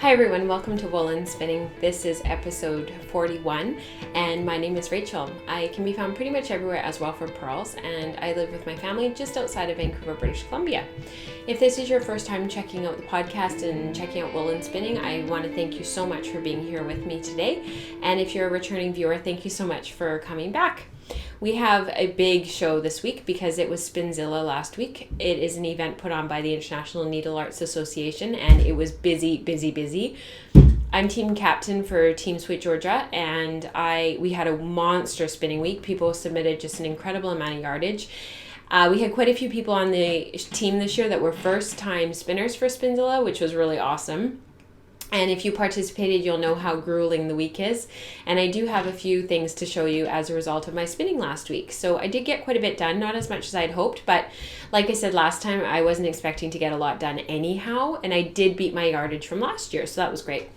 Hi everyone, welcome to Woolen Spinning. This is episode 41 and my name is Rachel. I can be found pretty much everywhere as Welford Pearls, and I live with my family just outside of Vancouver, British Columbia. If this is your first time checking out the podcast and checking out Woolen Spinning, I want to thank you so much for being here with me today. And if you're a returning viewer, thank you so much for coming back. We have a big show this week because it was Spinzilla last week. It is an event put on by the International Needle Arts Association, and it was busy. I'm team captain for Team Sweet Georgia, and we had a monster spinning week. People submitted just an incredible amount of yardage. We had quite a few people on the team this year that were first-time spinners for Spinzilla, which was really awesome. And if you participated, you'll know how grueling the week is. And I do have a few things to show you as a result of my spinning last week. So I did get quite a bit done, not as much as I'd hoped, but like I said last time, I wasn't expecting to get a lot done anyhow. And I did beat my yardage from last year, so that was great.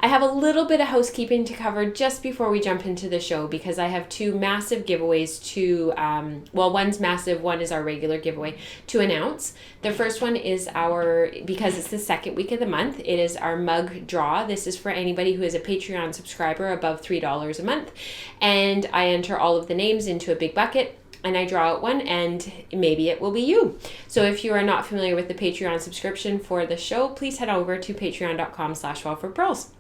I have a little bit of housekeeping to cover just before we jump into the show because I have two massive giveaways one's massive, one is our regular giveaway to announce. The first one is because it's the second week of the month, it is our mug draw. This is for anybody who is a Patreon subscriber above $3 a month. And I enter all of the names into a big bucket and I draw out one, and maybe it will be you. So if you are not familiar with the Patreon subscription for the show, please head over to patreon.com/wellforpearls.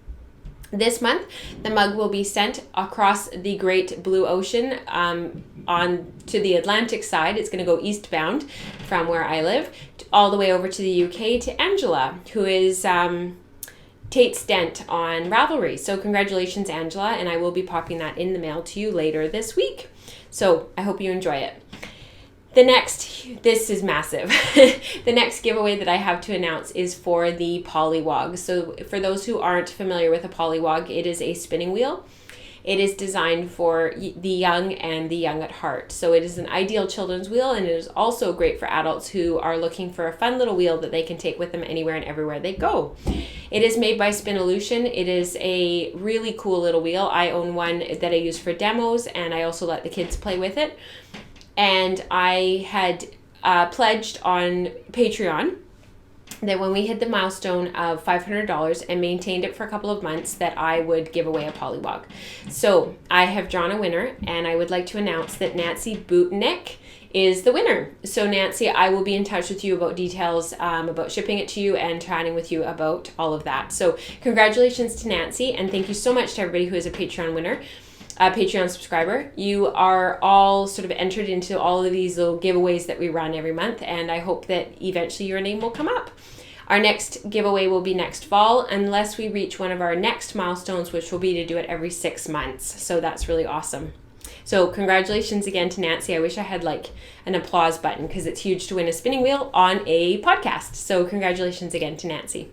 This month, the mug will be sent across the Great Blue Ocean on to the Atlantic side. It's going to go eastbound from where I live all the way over to the UK to Angela, who is Tate Stent on Ravelry. So congratulations, Angela, and I will be popping that in the mail to you later this week. So I hope you enjoy it. This is massive. The next giveaway that I have to announce is for the Polywog. So for those who aren't familiar with a Polywog, it is a spinning wheel. It is designed for the young and the young at heart. So it is an ideal children's wheel, and it is also great for adults who are looking for a fun little wheel that they can take with them anywhere and everywhere they go. It is made by Spinolution. It is a really cool little wheel. I own one that I use for demos, and I also let the kids play with it. And I had pledged on Patreon that when we hit the milestone of $500 and maintained it for a couple of months, that I would give away a Polywog. So I have drawn a winner, and I would like to announce that Nancy Bootnick is the winner. So Nancy, I will be in touch with you about details about shipping it to you and chatting with you about all of that. So congratulations to Nancy, and thank you so much to everybody who is a Patreon winner. Patreon subscriber. You are all sort of entered into all of these little giveaways that we run every month, and I hope that eventually your name will come up. Our next giveaway will be next fall, unless we reach one of our next milestones, which will be to do it every 6 months. So that's really awesome. So congratulations again to Nancy. I wish I had like an applause button because it's huge to win a spinning wheel on a podcast. So congratulations again to Nancy.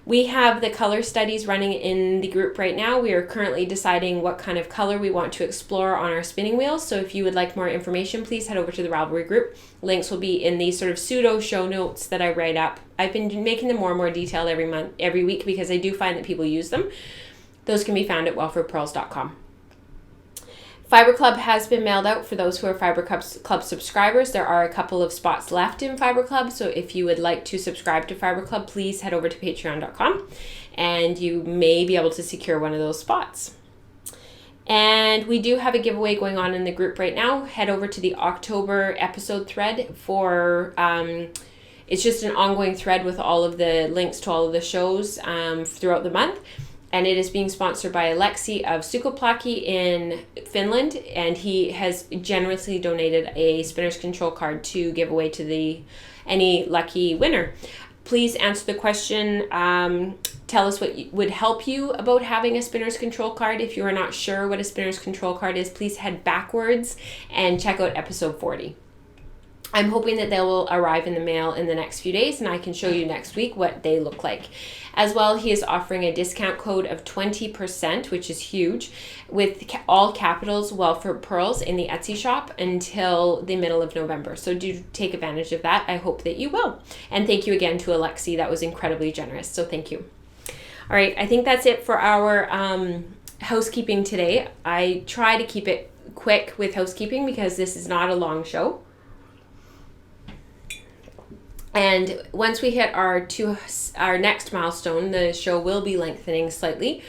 We have the color studies running in the group right now. We are currently deciding what kind of color we want to explore on our spinning wheels. So if you would like more information, please head over to the Ravelry group. Links will be in these sort of pseudo show notes that I write up. I've been making them more and more detailed every week because I do find that people use them. Those can be found at wellforpearls.com. Fiber Club has been mailed out for those who are Fiber Club subscribers. There are a couple of spots left in Fiber Club, so if you would like to subscribe to Fiber Club, please head over to patreon.com and you may be able to secure one of those spots. And we do have a giveaway going on in the group right now. Head over to the October episode thread for it's just an ongoing thread with all of the links to all of the shows throughout the month. And it is being sponsored by Alexi of Sukoplaki in Finland, and he has generously donated a spinner's control card to give away to any lucky winner. Please answer the question. Tell us what would help you about having a spinner's control card. If you are not sure what a spinner's control card is, please head backwards and check out episode 40. I'm hoping that they will arrive in the mail in the next few days, and I can show you next week what they look like. As well, he is offering a discount code of 20%, which is huge, with all capitals Welford Pearls in the Etsy shop until the middle of November. So do take advantage of that. I hope that you will. And thank you again to Alexi. That was incredibly generous. So thank you. All right, I think that's it for our housekeeping today. I try to keep it quick with housekeeping because this is not a long show. And once we hit our next milestone, the show will be lengthening slightly.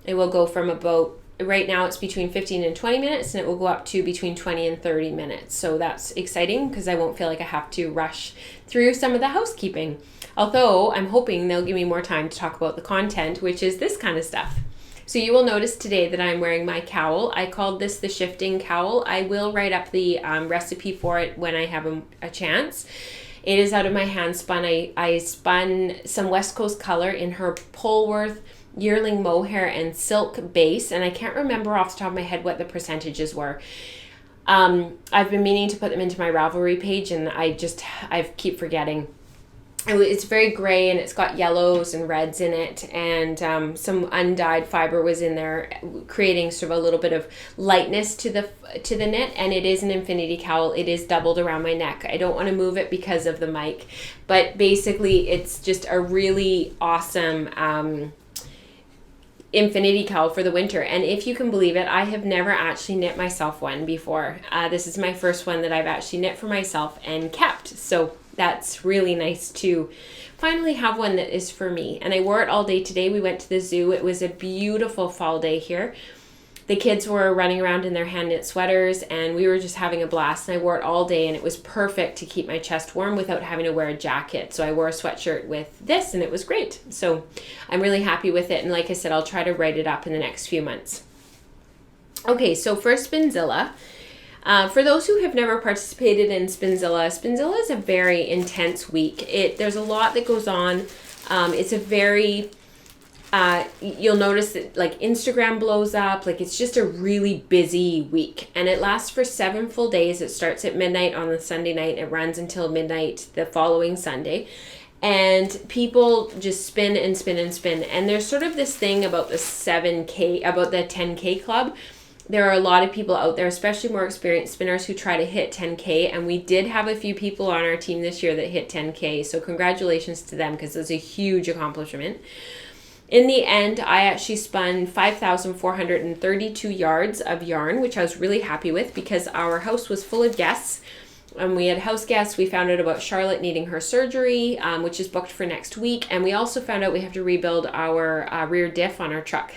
It will go from about, right now it's between 15 and 20 minutes, and it will go up to between 20 and 30 minutes. So that's exciting because I won't feel like I have to rush through some of the housekeeping. Although I'm hoping they'll give me more time to talk about the content, which is this kind of stuff. So you will notice today that I'm wearing my cowl. I called this the shifting cowl. I will write up the recipe for it when I have a chance. It is out of my hand spun. I spun some West Coast color in her Polworth yearling mohair and silk base, and I can't remember off the top of my head what the percentages were. I've been meaning to put them into my Ravelry page, and I keep forgetting. It's very gray, and it's got yellows and reds in it, and some undyed fiber was in there, creating sort of a little bit of lightness to the knit. And it is an infinity cowl. It is doubled around my neck. I don't want to move it because of the mic, but basically it's just a really awesome infinity cowl for the winter. And if you can believe it, I have never actually knit myself one before. This is my first one that I've actually knit for myself and kept. So that's really nice to finally have one that is for me. And I wore it all day today. We went to the zoo. It was a beautiful fall day here. The kids were running around in their hand knit sweaters, and we were just having a blast. And I wore it all day, and it was perfect to keep my chest warm without having to wear a jacket. So I wore a sweatshirt with this, and it was great. So I'm really happy with it. And like I said, I'll try to write it up in the next few months. Okay, so for Spinzilla, for those who have never participated in Spinzilla is a very intense week. There's a lot that goes on. It's a very, you'll notice that like Instagram blows up. Like it's just a really busy week, and it lasts for 7 full days. It starts at midnight on the Sunday night. It runs until midnight the following Sunday. And people just spin and spin and spin. And there's sort of this thing about the 10K club. There are a lot of people out there, especially more experienced spinners, who try to hit 10K. And we did have a few people on our team this year that hit 10K. So congratulations to them, because it's a huge accomplishment. In the end, I actually spun 5,432 yards of yarn, which I was really happy with because our house was full of guests. We had house guests. We found out about Charlotte needing her surgery, which is booked for next week. And we also found out we have to rebuild our rear diff on our truck.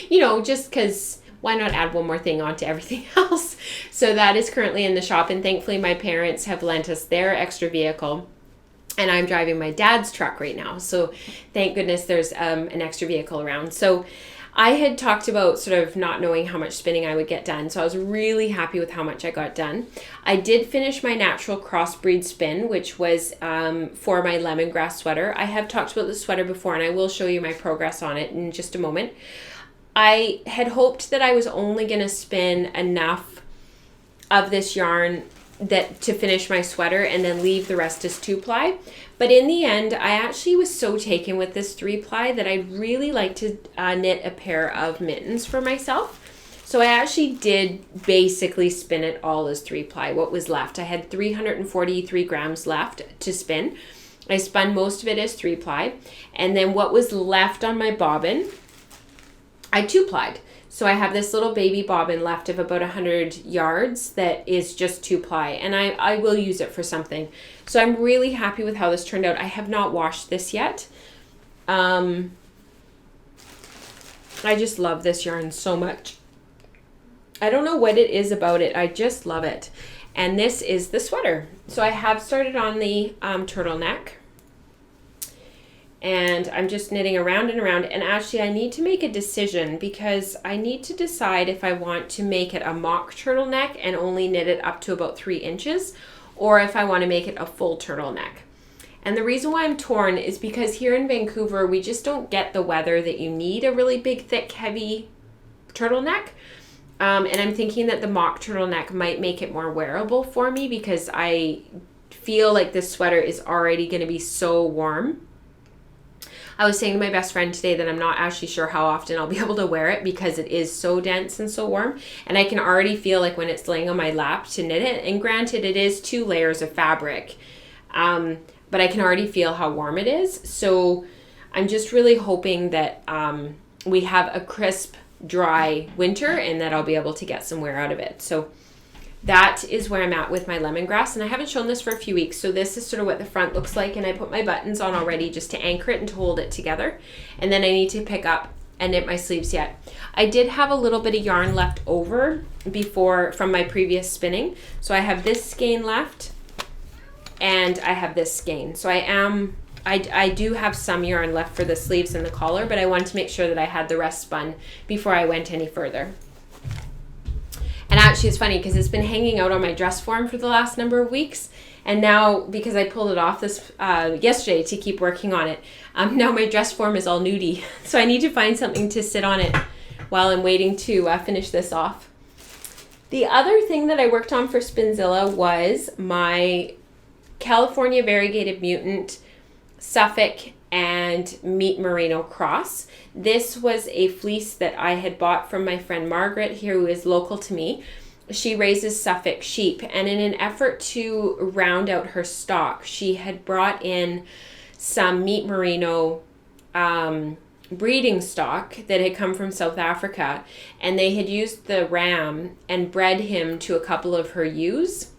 Just because why not add one more thing onto everything else? So that is currently in the shop. And thankfully, my parents have lent us their extra vehicle. And I'm driving my dad's truck right now. So thank goodness there's an extra vehicle around. So I had talked about sort of not knowing how much spinning I would get done. So I was really happy with how much I got done. I did finish my natural crossbreed spin, which was for my lemongrass sweater. I have talked about the sweater before, and I will show you my progress on it in just a moment. I had hoped that I was only going to spin enough of this yarn to finish my sweater and then leave the rest as 2-ply. But in the end, I actually was so taken with this 3-ply that I'd really like to knit a pair of mittens for myself. So I actually did basically spin it all as 3-ply, what was left. I had 343 grams left to spin. I spun most of it as 3-ply. And then what was left on my bobbin, I 2-plied. So I have this little baby bobbin left of about 100 yards that is just 2-ply, and I will use it for something. So I'm really happy with how this turned out. I have not washed this yet. I just love this yarn so much. I don't know what it is about it. I just love it. And this is the sweater. So I have started on the turtleneck. And I'm just knitting around and around. And actually, I need to make a decision because I need to decide if I want to make it a mock turtleneck and only knit it up to about 3 inches, or if I want to make it a full turtleneck. And the reason why I'm torn is because here in Vancouver, we just don't get the weather that you need a really big, thick, heavy turtleneck. And I'm thinking that the mock turtleneck might make it more wearable for me because I feel like this sweater is already going to be so warm. I was saying to my best friend today that I'm not actually sure how often I'll be able to wear it because it is so dense and so warm. And I can already feel like when it's laying on my lap to knit it, and granted it is 2 layers of fabric, but I can already feel how warm it is. So I'm just really hoping that we have a crisp, dry winter and that I'll be able to get some wear out of it. So that is where I'm at with my lemongrass, and I haven't shown this for a few weeks. So this is sort of what the front looks like, and I put my buttons on already just to anchor it and to hold it together. And then I need to pick up and knit my sleeves yet. I did have a little bit of yarn left over before from my previous spinning. So I have this skein left and I have this skein. So I do have some yarn left for the sleeves and the collar, but I wanted to make sure that I had the rest spun before I went any further. And actually it's funny because it's been hanging out on my dress form for the last number of weeks. And now, because I pulled it off this yesterday to keep working on it, now my dress form is all nudie. So I need to find something to sit on it while I'm waiting to finish this off. The other thing that I worked on for Spinzilla was my California Variegated Mutant Suffolk and Meat Merino cross. This was a fleece that I had bought from my friend Margaret here, who is local to me. She raises Suffolk sheep, and in an effort to round out her stock, she had brought in some Meat Merino breeding stock that had come from South Africa, and they had used the ram and bred him to a couple of her ewes.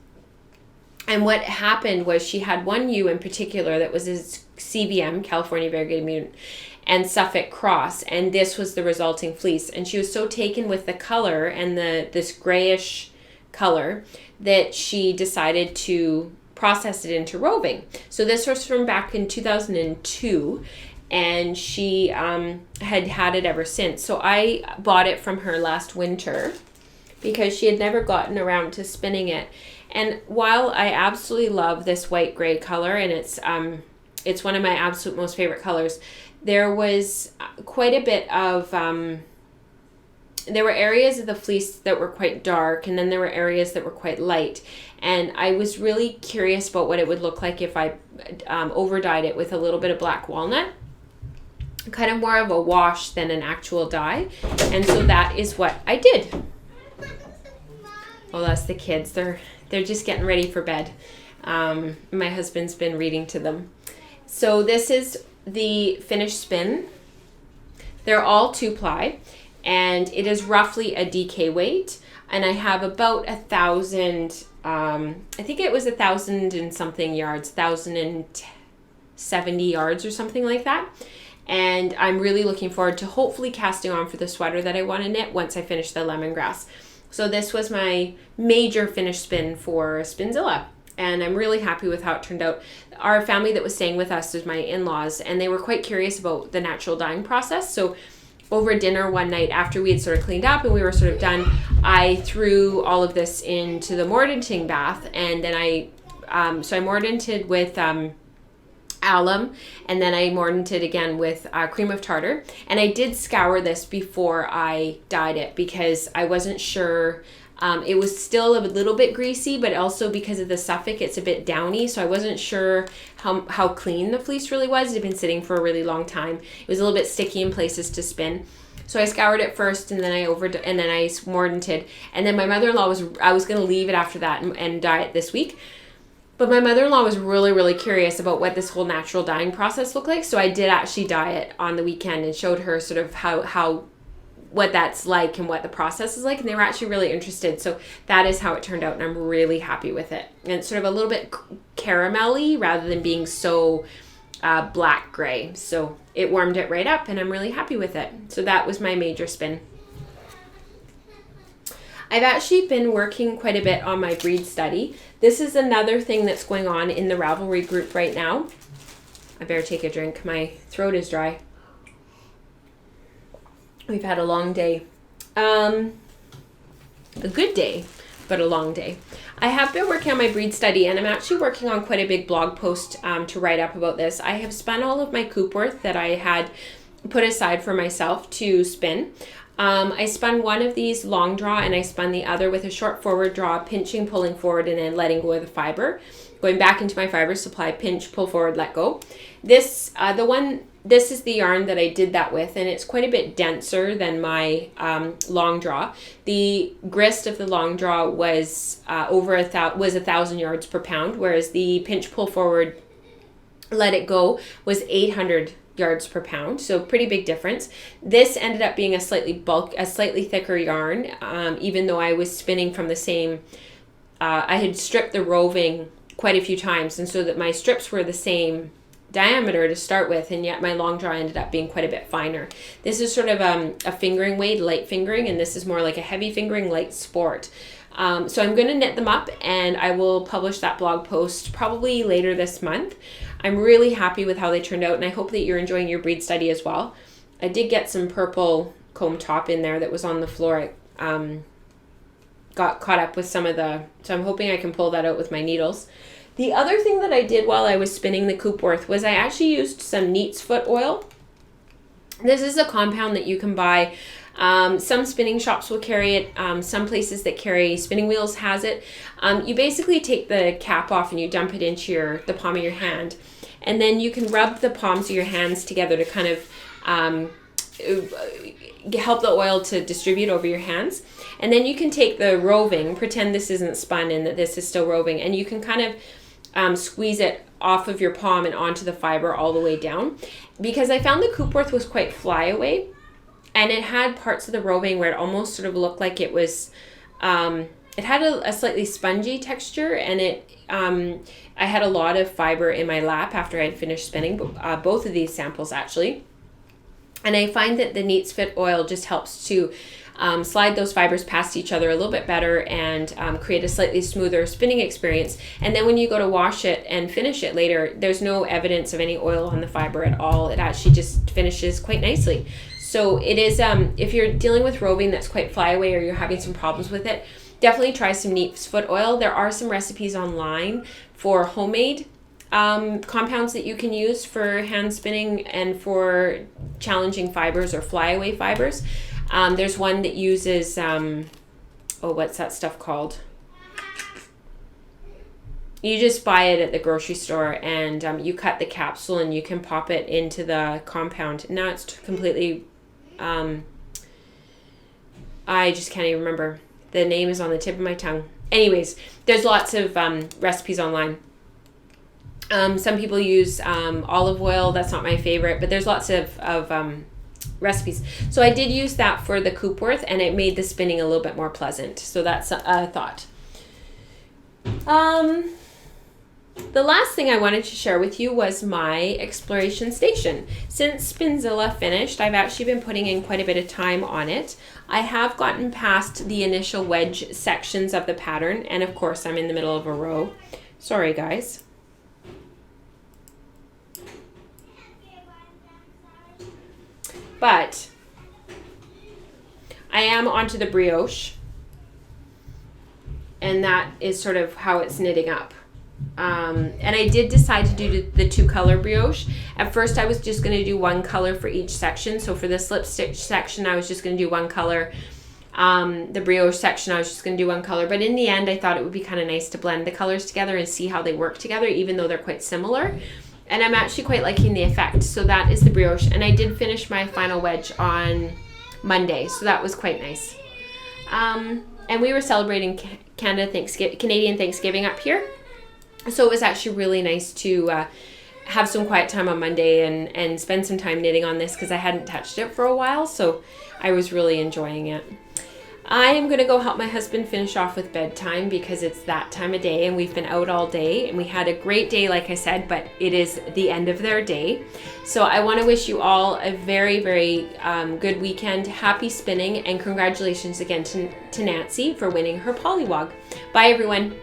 And what happened was she had one ewe in particular that was his CVM, California Variegated Mutant, and Suffolk cross, and this was the resulting fleece. And she was so taken with the color and this grayish color that she decided to process it into roving. So this was from back in 2002, and she had it ever since. So I bought it from her last winter because she had never gotten around to spinning it. And while I absolutely love this white gray color, and it's one of my absolute most favorite colors, there was quite a bit of, there were areas of the fleece that were quite dark, and then there were areas that were quite light. And I was really curious about what it would look like if I over-dyed it with a little bit of black walnut. Kind of more of a wash than an actual dye. And so that is what I did. Oh, that's the kids. They're just getting ready for bed. My husband's been reading to them. So this is the finished spin. They're all 2-ply, and it is roughly a DK weight, and I have about 1,000, I think it was 1,000 and something yards, 1,070 yards or something like that. And I'm really looking forward to hopefully casting on for the sweater that I want to knit once I finish the lemongrass. So this was my major finished spin for Spinzilla, and I'm really happy with how it turned out. Our family that was staying with us is my in-laws, and they were quite curious about the natural dyeing process. So over dinner one night after we had sort of cleaned up and we were sort of done, I threw all of this into the mordanting bath, and then I mordanted with alum, and then I mordanted again with cream of tartar. And I did scour this before I dyed it because I wasn't sure. It was still a little bit greasy, but also because of the Suffolk, it's a bit downy. So I wasn't sure how clean the fleece really was. It had been sitting for a really long time. It was a little bit sticky in places to spin. So I scoured it first, and then I mordanted. And then my mother-in-law I was going to leave it after that and dye it this week. But my mother-in-law was really, really curious about what this whole natural dyeing process looked like. So I did actually dye it on the weekend and showed her sort of what that's like and what the process is like. And they were actually really interested. So that is how it turned out, and I'm really happy with it. And it's sort of a little bit caramelly rather than being so black gray. So it warmed it right up, and I'm really happy with it. So that was my major spin. I've actually been working quite a bit on my breed study. This is another thing that's going on in the Ravelry group right now. I better take a drink. My throat is dry. We've had a long day. A good day, but a long day. I have been working on my breed study, and I'm actually working on quite a big blog post to write up about this. I have spun all of my coop worth that I had put aside for myself to spin. I spun one of these long draw, and I spun the other with a short forward draw, pinching, pulling forward, and then letting go of the fiber. Going back into my fiber supply, pinch, pull forward, let go. This is the yarn that I did that with, and it's quite a bit denser than my long draw. The grist of the long draw was over 1,000 yards per pound, whereas the pinch, pull forward, let it go was 800 yards per pound, so pretty big difference. This ended up being a slightly thicker yarn, even though I was spinning from the same I had stripped the roving quite a few times, and so that my strips were the same diameter to start with, and yet my long draw ended up being quite a bit finer. This is sort of a fingering weight, light fingering, and this is more like a heavy fingering, light sport. So I'm going to knit them up, and I will publish that blog post probably later this month. I'm really happy with how they turned out, and I hope that you're enjoying your breed study as well. I did get some purple comb top in there that was on the floor. Got caught up with some of the, so I'm hoping I can pull that out with my needles. The other thing that I did while I was spinning the Coopworth was I actually used some neat's foot oil. This is a compound that you can buy. Some spinning shops will carry it. Some places that carry spinning wheels has it. You basically take the cap off and you dump it into the palm of your hand. And then you can rub the palms of your hands together to kind of help the oil to distribute over your hands. And then you can take the roving, pretend this isn't spun and that this is still roving, and you can kind of squeeze it off of your palm and onto the fiber all the way down. Because I found the Coopworth was quite flyaway, and it had parts of the roving where it almost sort of looked like it was, it had a slightly spongy texture, and I had a lot of fiber in my lap after I'd finished spinning, both of these samples actually. And I find that the Neat's Fit oil just helps to slide those fibers past each other a little bit better and create a slightly smoother spinning experience. And then when you go to wash it and finish it later, there's no evidence of any oil on the fiber at all. It actually just finishes quite nicely. So it is, if you're dealing with roving that's quite flyaway or you're having some problems with it, definitely try some Neat's Foot oil. There are some recipes online for homemade compounds that you can use for hand spinning and for challenging fibers or flyaway fibers. There's one that uses, what's that stuff called? You just buy it at the grocery store, and you cut the capsule and you can pop it into the compound. Now it's completely, I just can't even remember. The name is on the tip of my tongue. Anyways, there's lots of recipes online. Some people use olive oil. That's not my favorite, but there's lots of recipes. So I did use that for the Coopworth, and it made the spinning a little bit more pleasant. So that's a thought. The last thing I wanted to share with you was my exploration station. Since Spinzilla finished, I've actually been putting in quite a bit of time on it. I have gotten past the initial wedge sections of the pattern, and of course I'm in the middle of a row. Sorry guys. But I am onto the brioche, and that is sort of how it's knitting up. And I did decide to do the 2-color brioche. At first I was just going to do 1 color for each section. So for the slip stitch section I was just going to do 1 color. The brioche section I was just going to do 1 color. But in the end I thought it would be kind of nice to blend the colors together and see how they work together, even though they're quite similar. And I'm actually quite liking the effect. So that is the brioche. And I did finish my final wedge on Monday. So that was quite nice. And we were celebrating Canadian Thanksgiving up here. So it was actually really nice to have some quiet time on Monday and spend some time knitting on this, because I hadn't touched it for a while. So I was really enjoying it. I am going to go help my husband finish off with bedtime, because it's that time of day and we've been out all day, and we had a great day, like I said, but it is the end of their day. So I want to wish you all a very, very good weekend. Happy spinning, and congratulations again to Nancy for winning her polywog. Bye everyone.